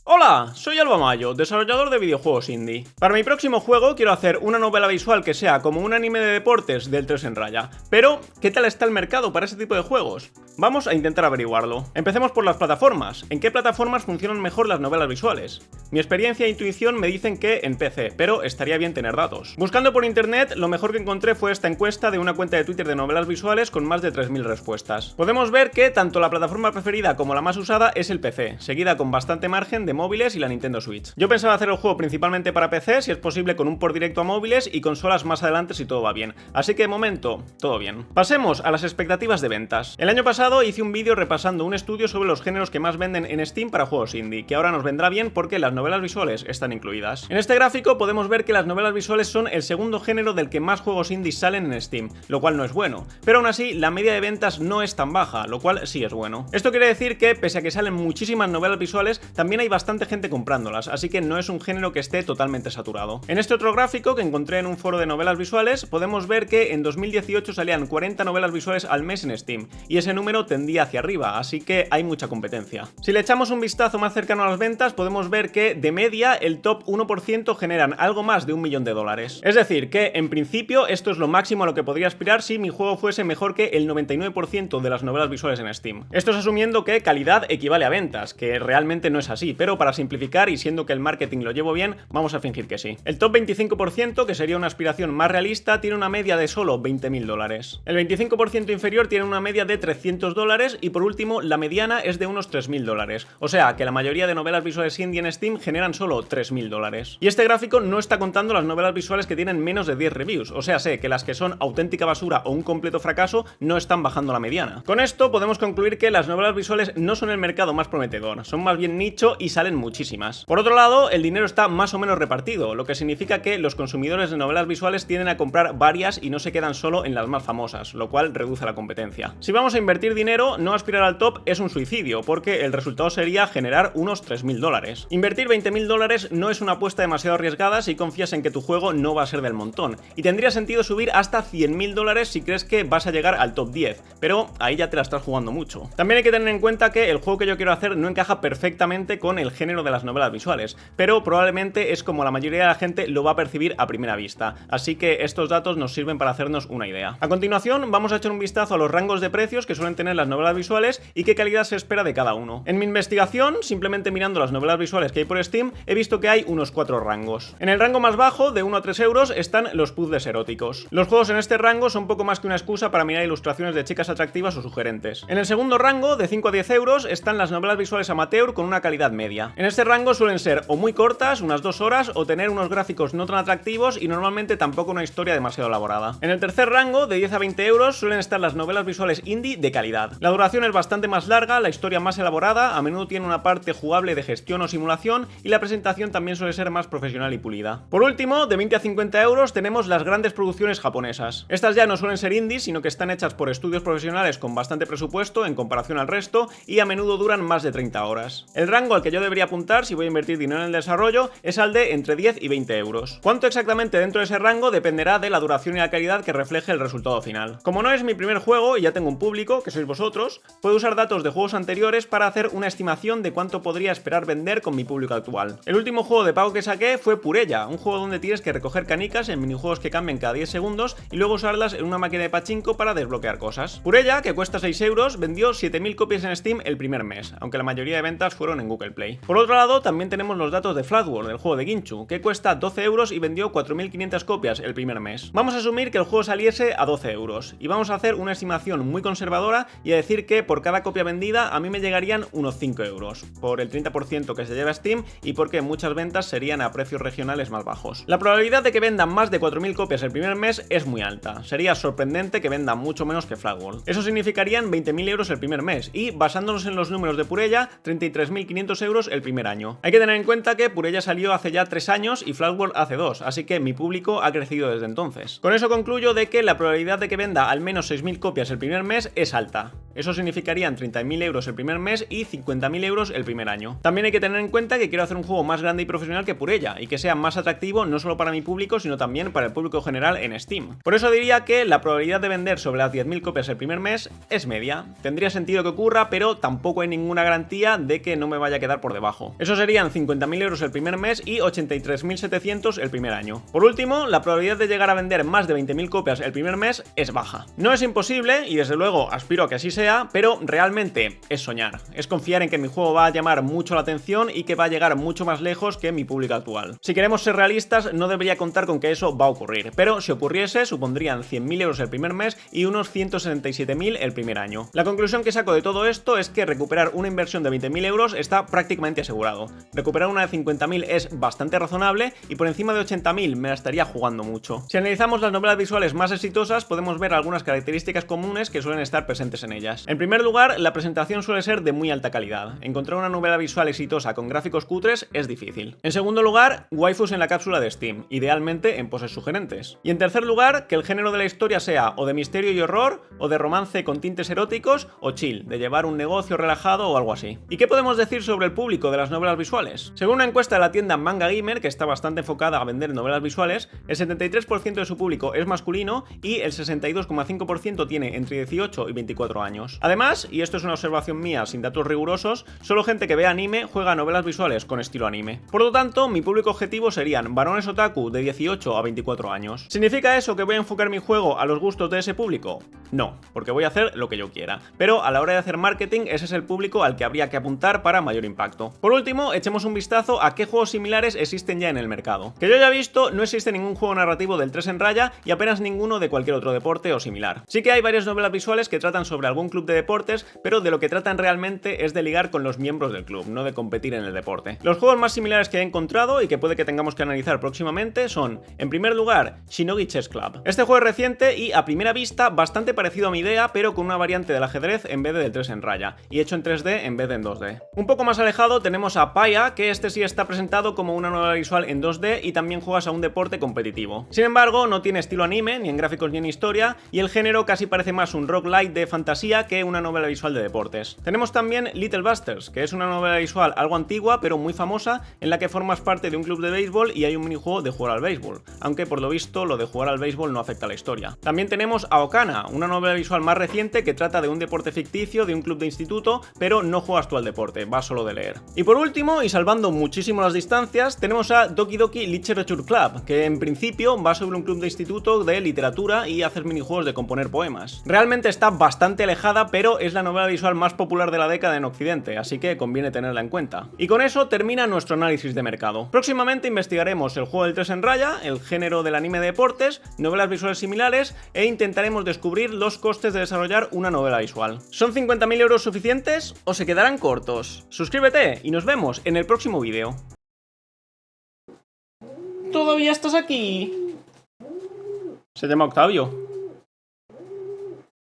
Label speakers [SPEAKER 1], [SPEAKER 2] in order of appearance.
[SPEAKER 1] Hola, soy Alba Mayo, desarrollador de videojuegos indie. Para mi próximo juego quiero hacer una novela visual que sea como un anime de deportes del 3 en raya. Pero, ¿qué tal está el mercado para ese tipo de juegos? Vamos a intentar averiguarlo. Empecemos por las plataformas. ¿En qué plataformas funcionan mejor las novelas visuales? Mi experiencia e intuición me dicen que en PC, pero estaría bien tener datos. Buscando por internet, lo mejor que encontré fue esta encuesta de una cuenta de Twitter de novelas visuales con más de 3000 respuestas. Podemos ver que tanto la plataforma preferida como la más usada es el PC, seguida con bastante margen de móviles y la Nintendo Switch. Yo pensaba hacer el juego principalmente para PC, si es posible con un port directo a móviles y consolas más adelante si todo va bien. Así que de momento, todo bien. Pasemos a las expectativas de ventas. El año pasado hice un vídeo repasando un estudio sobre los géneros que más venden en Steam para juegos indie, que ahora nos vendrá bien porque las novelas visuales están incluidas. En este gráfico podemos ver que las novelas visuales son el segundo género del que más juegos indie salen en Steam, lo cual no es bueno, pero aún así la media de ventas no es tan baja, lo cual sí es bueno. Esto quiere decir que pese a que salen muchísimas novelas visuales, también hay bastante gente comprándolas, así que no es un género que esté totalmente saturado. En este otro gráfico que encontré en un foro de novelas visuales, podemos ver que en 2018 salían 40 novelas visuales al mes en Steam, y ese número tendía hacia arriba, así que hay mucha competencia. Si le echamos un vistazo más cercano a las ventas, podemos ver que de media el top 1% generan algo más de $1 millón. Es decir, que en principio esto es lo máximo a lo que podría aspirar si mi juego fuese mejor que el 99% de las novelas visuales en Steam. Esto es asumiendo que calidad equivale a ventas, que realmente no es así, pero para simplificar y siendo que el marketing lo llevo bien, vamos a fingir que sí. El top 25%, que sería una aspiración más realista, tiene una media de solo $20.000. El 25% inferior tiene una media de $300 y por último la mediana es de unos $3.000. O sea que la mayoría de novelas visuales indie en Steam generan solo $3.000. Y este gráfico no está contando las novelas visuales que tienen menos de 10 reviews, o sea, sé que las que son auténtica basura o un completo fracaso no están bajando la mediana. Con esto podemos concluir que las novelas visuales no son el mercado más prometedor, son más bien nicho y salen muchísimas. Por otro lado, el dinero está más o menos repartido, lo que significa que los consumidores de novelas visuales tienden a comprar varias y no se quedan solo en las más famosas, lo cual reduce la competencia. Si vamos a invertir dinero, no aspirar al top es un suicidio, porque el resultado sería generar unos $3.000. Invertir $20.000 no es una apuesta demasiado arriesgada si confías en que tu juego no va a ser del montón, y tendría sentido subir hasta $100.000 si crees que vas a llegar al top 10, pero ahí ya te la estás jugando mucho. También hay que tener en cuenta que el juego que yo quiero hacer no encaja perfectamente con el género de las novelas visuales, pero probablemente es como la mayoría de la gente lo va a percibir a primera vista, así que estos datos nos sirven para hacernos una idea. A continuación vamos a echar un vistazo a los rangos de precios que suelen tener las novelas visuales y qué calidad se espera de cada uno. En mi investigación, simplemente mirando las novelas visuales que hay por Steam, he visto que hay unos 4 rangos. En el rango más bajo, de 1 a 3 euros, están los puzzles eróticos. Los juegos en este rango son poco más que una excusa para mirar ilustraciones de chicas atractivas o sugerentes. En el segundo rango, de 5 a 10 euros, están las novelas visuales amateur con una calidad media. En este rango suelen ser o muy cortas, unas 2 horas, o tener unos gráficos no tan atractivos y normalmente tampoco una historia demasiado elaborada. En el tercer rango, de 10 a 20 euros, suelen estar las novelas visuales indie de calidad. La duración es bastante más larga, la historia más elaborada, a menudo tiene una parte jugable de gestión o simulación y la presentación también suele ser más profesional y pulida. Por último, de 20 a 50 euros tenemos las grandes producciones japonesas. Estas ya no suelen ser indies, sino que están hechas por estudios profesionales con bastante presupuesto en comparación al resto y a menudo duran más de 30 horas. El rango al que yo debería apuntar si voy a invertir dinero en el desarrollo es al de entre 10 y 20 euros. Cuánto exactamente dentro de ese rango dependerá de la duración y la calidad que refleje el resultado final. Como no es mi primer juego y ya tengo un público, que sois vosotros, puedo usar datos de juegos anteriores para hacer una estimación de cuánto podría esperar vender con mi público actual. El último juego de pago que saqué fue Purella, un juego donde tienes que recoger canicas en minijuegos que cambian cada 10 segundos y luego usarlas en una máquina de pachinko para desbloquear cosas. Purella, que cuesta 6 euros, vendió 7000 copias en Steam el primer mes, aunque la mayoría de ventas fueron en Google Play. Por otro lado, también tenemos los datos de Floodworld, el juego de Ginchu, que cuesta 12 euros y vendió 4500 copias el primer mes. Vamos a asumir que el juego saliese a 12 euros y vamos a hacer una estimación muy conservadora y a decir que por cada copia vendida a mí me llegarían unos 5 euros, por el 30% que se lleva Steam y porque muchas ventas serían a precios regionales más bajos. La probabilidad de que vendan más de 4000 copias el primer mes es muy alta. Sería sorprendente que vendan mucho menos que Floodworld. Eso significarían 20.000 euros el primer mes y, basándonos en los números de Purella, 33.500 euros el primer año. Hay que tener en cuenta que Purella salió hace ya 3 años y Floodworld hace 2, así que mi público ha crecido desde entonces. Con eso concluyo de que la probabilidad de que venda al menos 6000 copias el primer mes es alta. Eso significarían 30.000 euros el primer mes y 50.000 euros el primer año. También hay que tener en cuenta que quiero hacer un juego más grande y profesional que Purella, y que sea más atractivo no solo para mi público, sino también para el público general en Steam. Por eso diría que la probabilidad de vender sobre las 10.000 copias el primer mes es media. Tendría sentido que ocurra, pero tampoco hay ninguna garantía de que no me vaya a quedar por debajo. Eso serían 50.000 euros el primer mes y 83.700 el primer año. Por último, la probabilidad de llegar a vender más de 20.000 copias el primer mes es baja. No es imposible, y desde luego aspiro a que así sea, pero realmente es soñar. Es confiar en que mi juego va a llamar mucho la atención y que va a llegar mucho más lejos que mi público actual. Si queremos ser realistas, no debería contar con que eso va a ocurrir, pero si ocurriese, supondrían 100.000 euros el primer mes y unos 177.000 el primer año. La conclusión que saco de todo esto es que recuperar una inversión de 20.000 euros está prácticamente asegurado. Recuperar una de 50.000 es bastante razonable y por encima de 80.000 me la estaría jugando mucho. Si analizamos las novelas visuales más exitosas, podemos ver algunas características comunes que suelen estar presentes en ellas. En primer lugar, la presentación suele ser de muy alta calidad. Encontrar una novela visual exitosa con gráficos cutres es difícil. En segundo lugar, waifus en la cápsula de Steam, idealmente en poses sugerentes. Y en tercer lugar, que el género de la historia sea o de misterio y horror, o de romance con tintes eróticos, o chill, de llevar un negocio relajado o algo así. ¿Y qué podemos decir sobre el público de las novelas visuales? Según una encuesta de la tienda Manga Gamer, que está bastante enfocada a vender novelas visuales, el 73% de su público es masculino y el 62,5% tiene entre 18 y 24 años. Además, y esto es una observación mía sin datos rigurosos, solo gente que ve anime juega a novelas visuales con estilo anime. Por lo tanto, mi público objetivo serían varones otaku de 18 a 24 años. ¿Significa eso que voy a enfocar mi juego a los gustos de ese público? No, porque voy a hacer lo que yo quiera. Pero a la hora de hacer marketing, ese es el público al que habría que apuntar para mayor impacto. Por último, echemos un vistazo a qué juegos similares existen ya en el mercado. Que yo haya visto, no existe ningún juego narrativo del 3 en raya y apenas ninguno de cualquier otro deporte o similar. Sí que hay varias novelas visuales que tratan sobre algún club de deportes, pero de lo que tratan realmente es de ligar con los miembros del club, no de competir en el deporte. Los juegos más similares que he encontrado y que puede que tengamos que analizar próximamente son, en primer lugar, Shinogi Chess Club. Este juego es reciente y a primera vista bastante parecido a mi idea, pero con una variante del ajedrez en vez de del 3 en raya, y hecho en 3D en vez de en 2D. Un poco más alejado tenemos a Paya, que este sí está presentado como una novela visual en 2D y también juegas a un deporte competitivo. Sin embargo, no tiene estilo anime, ni en gráficos ni en historia, y el género casi parece más un roguelite de fantasía que una novela visual de deportes. Tenemos también Little Busters, que es una novela visual algo antigua, pero muy famosa, en la que formas parte de un club de béisbol y hay un minijuego de jugar al béisbol, aunque por lo visto lo de jugar al béisbol no afecta a la historia. También tenemos a Okana, una novela visual más reciente que trata de un deporte ficticio de un club de instituto, pero no juegas tú al deporte, vas solo de leer. Y por último, y salvando muchísimo las distancias, tenemos a Doki Doki Literature Club, que en principio va sobre un club de instituto de literatura y hacer minijuegos de componer poemas. Realmente está bastante alejada, pero es la novela visual más popular de la década en Occidente, así que conviene tenerla en cuenta. Y con eso termina nuestro análisis de mercado. Próximamente investigaremos el juego del 3 en raya, el género del anime de deportes, novelas visuales similares e intentaremos descubrir los costes de desarrollar una novela visual. ¿Son 50.000 euros suficientes o se quedarán cortos? Suscríbete y nos vemos en el próximo vídeo. ¿Todavía estás aquí? Se llama Octavio.